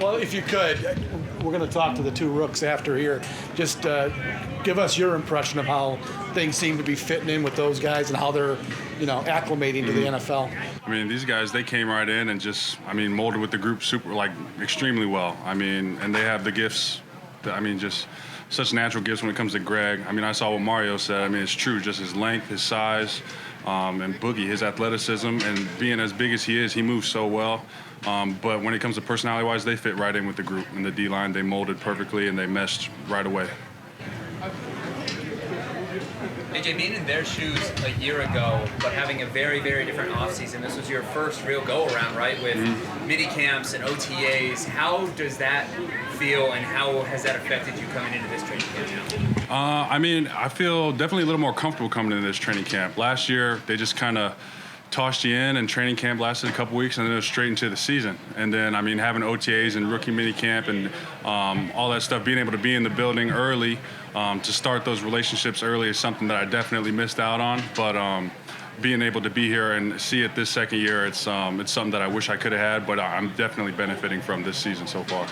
Well, if you could, we're going to talk to the two rooks after here. Just give us your impression of how things seem to be fitting in with those guys and how they're, acclimating to the NFL. I mean, these guys, they came right in and just, molded with the group extremely well. And they have the gifts, just such natural gifts when it comes to Greg. I saw what Mario said. It's true, just his length, his size, and Boogie, his athleticism, and being as big as he is, he moves so well. But when it comes to personality-wise, they fit right in with the group. In the D-line, they molded perfectly, and they meshed right away. A.J., being in their shoes a year ago, but having a very, very different offseason, this was your first real go-around, right, with mini camps and OTAs. How does that feel, and how has that affected you coming into this training camp now? I feel definitely a little more comfortable coming into this training camp. Last year, they just kind of tossed you in, and training camp lasted a couple weeks, and then it was straight into the season. And then, having OTAs and rookie mini camp and all that stuff, being able to be in the building early to start those relationships early is something that I definitely missed out on. But being able to be here and see it this second year, it's something that I wish I could have had, but I'm definitely benefiting from this season so far.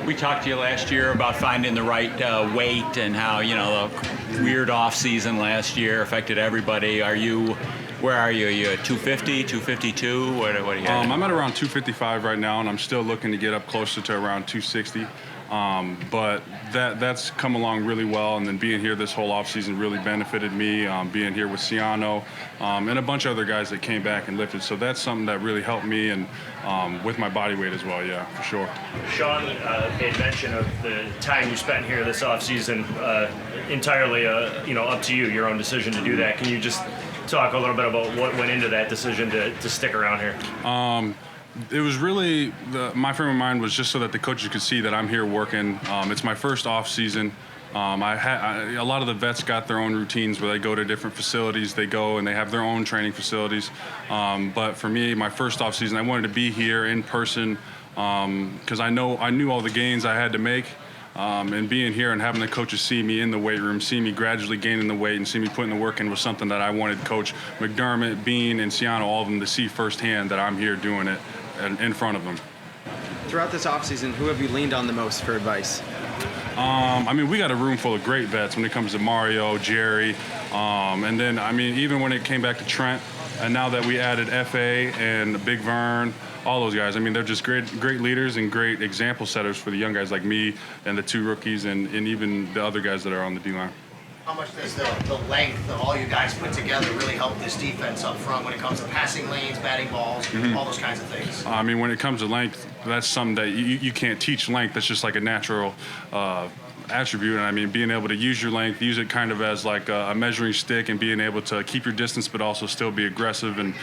We talked to you last year about finding the right weight and how, the weird off season last year affected everybody. Where are you? Are you at 250, 252? What are you at? I'm at around 255 right now, and I'm still looking to get up closer to around 260. But that's come along really well, and then being here this whole offseason really benefited me, being here with Ciano and a bunch of other guys that came back and lifted. So that's something that really helped me, and with my body weight as well, yeah, for sure. Sean made mention of the time you spent here this offseason, entirely up to you, your own decision to do that. Can you just talk a little bit about what went into that decision to stick around here? It was really, my frame of mind was just so that the coaches could see that I'm here working. It's my first off season. A lot of the vets got their own routines where they go to different facilities. They go and they have their own training facilities. But for me, my first off season, I wanted to be here in person because I knew all the gains I had to make. And being here and having the coaches see me in the weight room, see me gradually gaining the weight, and see me putting the work in was something that I wanted Coach McDermott, Bean, and Ciano, all of them, to see firsthand that I'm here doing it in front of them. Throughout this offseason, who have you leaned on the most for advice? We got a room full of great vets when it comes to Mario, Jerry, and then, even when it came back to Trent, and now that we added FA and Big Vern, all those guys, they're just great leaders and great example setters for the young guys like me and the two rookies and even the other guys that are on the D-line. How much does the length of all you guys put together really help this defense up front when it comes to passing lanes, batting balls, all those kinds of things? When it comes to length, that's something that you can't teach length. That's just like a natural attribute. And being able to use your length, use it kind of as like a measuring stick, and being able to keep your distance but also still be aggressive. And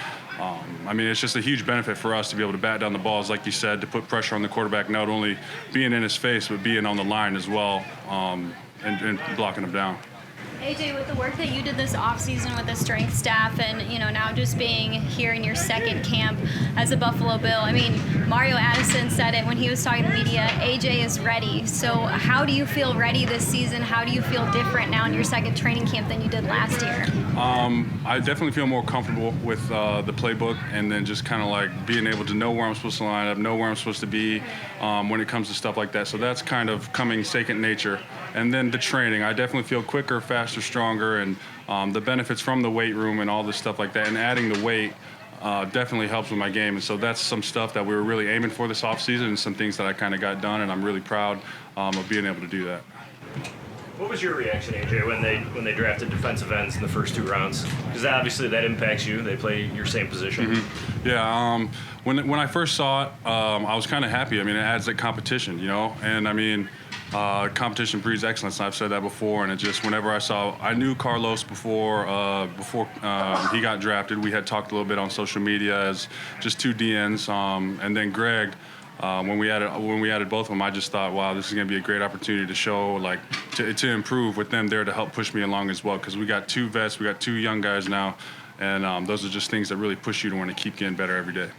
it's just a huge benefit for us to be able to bat down the balls, like you said, to put pressure on the quarterback, not only being in his face but being on the line as well, and blocking him down. A.J., with the work that you did this offseason with the strength staff and, now just being here in your second camp as a Buffalo Bill, Mario Addison said it when he was talking to the media, A.J. is ready. So how do you feel ready this season? How do you feel different now in your second training camp than you did last year? I definitely feel more comfortable with the playbook, and then just kind of like being able to know where I'm supposed to line up, know where I'm supposed to be when it comes to stuff like that. So that's kind of coming second nature. And then the training, I definitely feel quicker, faster, stronger, and the benefits from the weight room and all this stuff like that, and adding the weight definitely helps with my game. And so that's some stuff that we were really aiming for this offseason, and some things that I kind of got done, and I'm really proud of being able to do that. What was your reaction, A.J., when they drafted defensive ends in the first 2 rounds? Because obviously that impacts you. They play your same position. Mm-hmm. Yeah. When I first saw it, I was kind of happy. It adds that competition, and competition breeds excellence. I've said that before, and it just, whenever I knew Carlos before he got drafted. We had talked a little bit on social media as just 2 DNs, and then Greg. When we added both of them, I just thought, wow, this is going to be a great opportunity to show, to improve with them there to help push me along as well. Because we got 2 vets, we got 2 young guys now, and those are just things that really push you to want to keep getting better every day.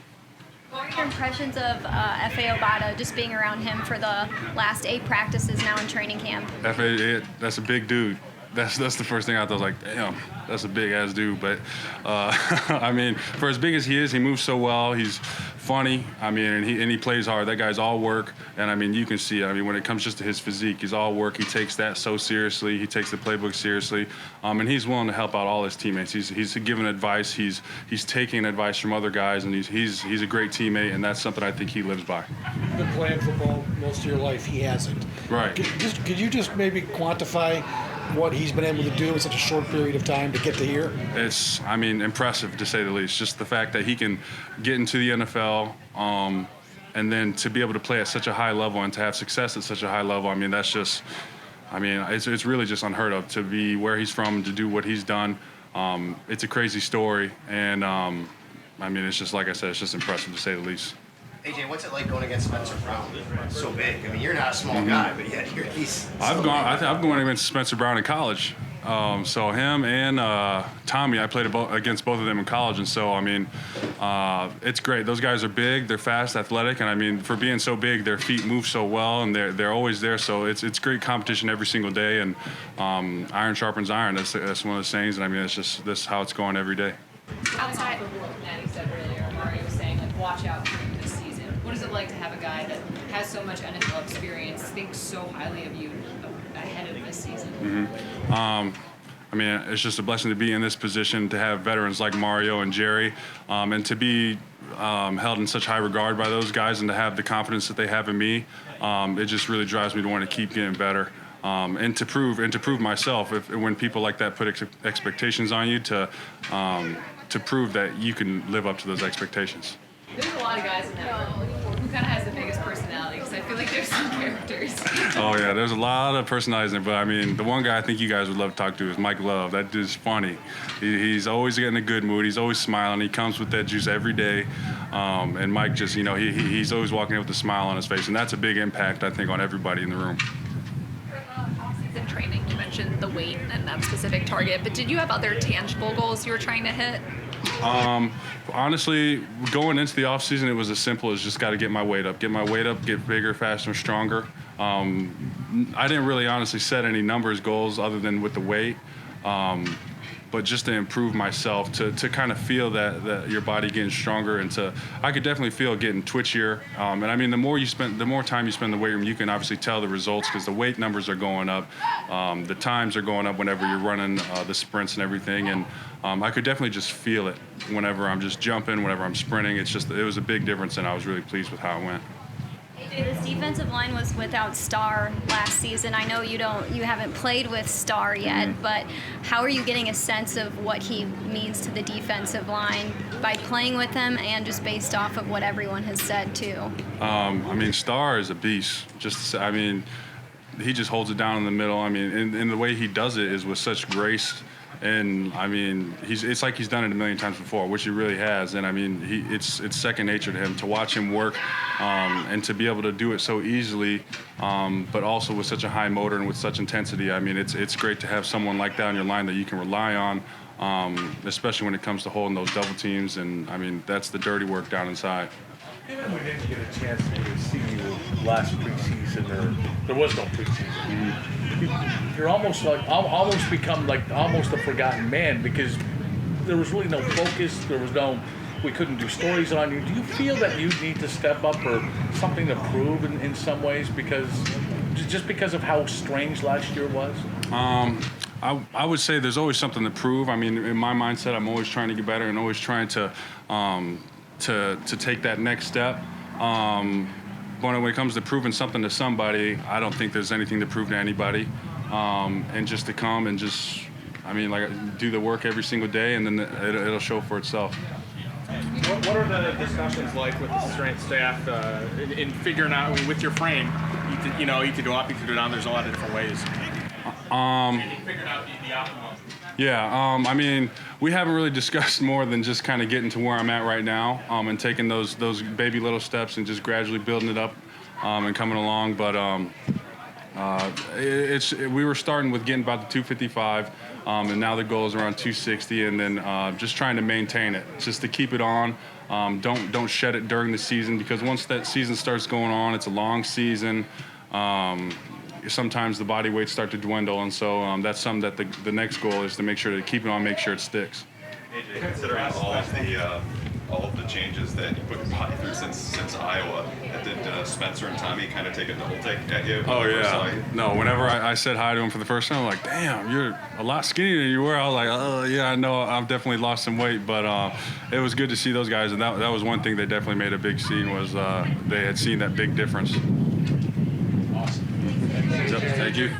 What are your impressions of FA Obado, just being around him for the last 8 practices now in training camp? FA, that's a big dude. that's the first thing I thought. I was like, damn, that's a big ass dude. But I mean, for as big as he is, he moves so well. He's funny. I mean, and he plays hard. That guy's all work. And I mean, you can see it. I mean, when it comes just to his physique, he's all work. He takes that so seriously. He takes the playbook seriously. And he's willing to help out all his teammates. He's giving advice. He's taking advice from other guys, and he's a great teammate. And that's something I think he lives by. You've been playing football most of your life. He hasn't. Right. Could you just maybe quantify what he's been able to do in such a short period of time to get to here? It's, I mean, impressive to say the least. Just the fact that he can get into the NFL, and then to be able to play at such a high level and to have success at such a high level. I mean, that's just, I mean, it's really just unheard of to be where he's from, to do what he's done. It's a crazy story, and I mean, it's just, like I said, it's just impressive to say the least. AJ, what's it like going against Spencer Brown? So big. I mean, you're not a small guy, but yet he's. I've gone against Spencer Brown in college. So him and Tommy, I played against both of them in college, and so I mean, it's great. Those guys are big, they're fast, athletic, and I mean, for being so big, their feet move so well, and they're always there. So it's great competition every single day, and iron sharpens iron. That's one of the sayings, and I mean, it's just this is how it's going every day. Outside of what Maddie said earlier, Mario was saying, like, watch out for him this season. What is it like to have a guy that has so much NFL experience, thinks so highly of you ahead of this season? I mean, it's just a blessing to be in this position, to have veterans like Mario and Jerry, and to be held in such high regard by those guys, and to have the confidence that they have in me. It just really drives me to want to keep getting better. And to prove myself, when people like that put expectations on you, to prove that you can live up to those expectations. There's a lot of guys in that room. Who kind of has the biggest personality? Because I feel like there's some characters. Oh yeah, there's a lot of personalities in it, but I mean, the one guy I think you guys would love to talk to is Mike Love. That dude's funny. He's always getting a good mood. He's always smiling. He comes with that juice every day. And Mike just, you know, he's always walking out with a smile on his face, and that's a big impact, I think, on everybody in the room. In training, you mentioned the weight and that specific target, but did you have other tangible goals you were trying to hit? Honestly, going into the offseason, it was as simple as just got to get my weight up, get bigger, faster, stronger. I didn't really honestly set any numbers goals other than with the weight, but just to improve myself, to kind of feel that your body getting stronger, and I could definitely feel it getting twitchier. And I mean, the more time you spend in the weight room, you can obviously tell the results, because the weight numbers are going up, the times are going up whenever you're running the sprints and everything, and I could definitely just feel it whenever I'm just jumping, whenever I'm sprinting. It was a big difference, and I was really pleased with how it went. AJ, this defensive line was without Star last season. I know you haven't played with Star yet, but how are you getting a sense of what he means to the defensive line by playing with him, and just based off of what everyone has said too? I mean, Star is a beast. I mean, he just holds it down in the middle. I mean, and the way he does it is with such grace. And I mean, it's like he's done it a million times before, which he really has. And I mean, it's second nature to him to watch him work, and to be able to do it so easily, but also with such a high motor and with such intensity. I mean, it's great to have someone like that on your line that you can rely on, especially when it comes to holding those double teams. And I mean, that's the dirty work down inside. Even we didn't get a chance to see you last preseason, or there was no preseason. You're almost become almost a forgotten man, because there was really no focus. We couldn't do stories on you. Do you feel that you need to step up, or something to prove in some ways, because of how strange last year was? I would say there's always something to prove. I mean, in my mindset, I'm always trying to get better and always trying to take that next step. But when it comes to proving something to somebody, I don't think there's anything to prove to anybody. And just to come and just, I mean, like, do the work every single day, and then it'll show for itself. What are the discussions like with the strength staff in figuring out, with your frame, you could go up, you could go down, there's a lot of different ways. Figuring out the optimum. Yeah, I mean, we haven't really discussed more than just kind of getting to where I'm at right now, and taking those baby little steps and just gradually building it up, and coming along. But we were starting with getting about the 255, and now the goal is around 260, and then just trying to maintain it, just to keep it on. Don't shed it during the season, because once that season starts going on, it's a long season. sometimes the body weights start to dwindle, and so that's something that the next goal is to make sure to keep it on, make sure it sticks. AJ, considering all of the changes that you put your body through since Iowa, did Spencer and Tommy kind of take a double take at you? Oh yeah. No, whenever I said hi to him for the first time, I'm like, damn, you're a lot skinnier than you were. I was like, oh yeah, I know, I've definitely lost some weight, but it was good to see those guys, and that was one thing they definitely made a big scene, was they had seen that big difference. Awesome. Thank you.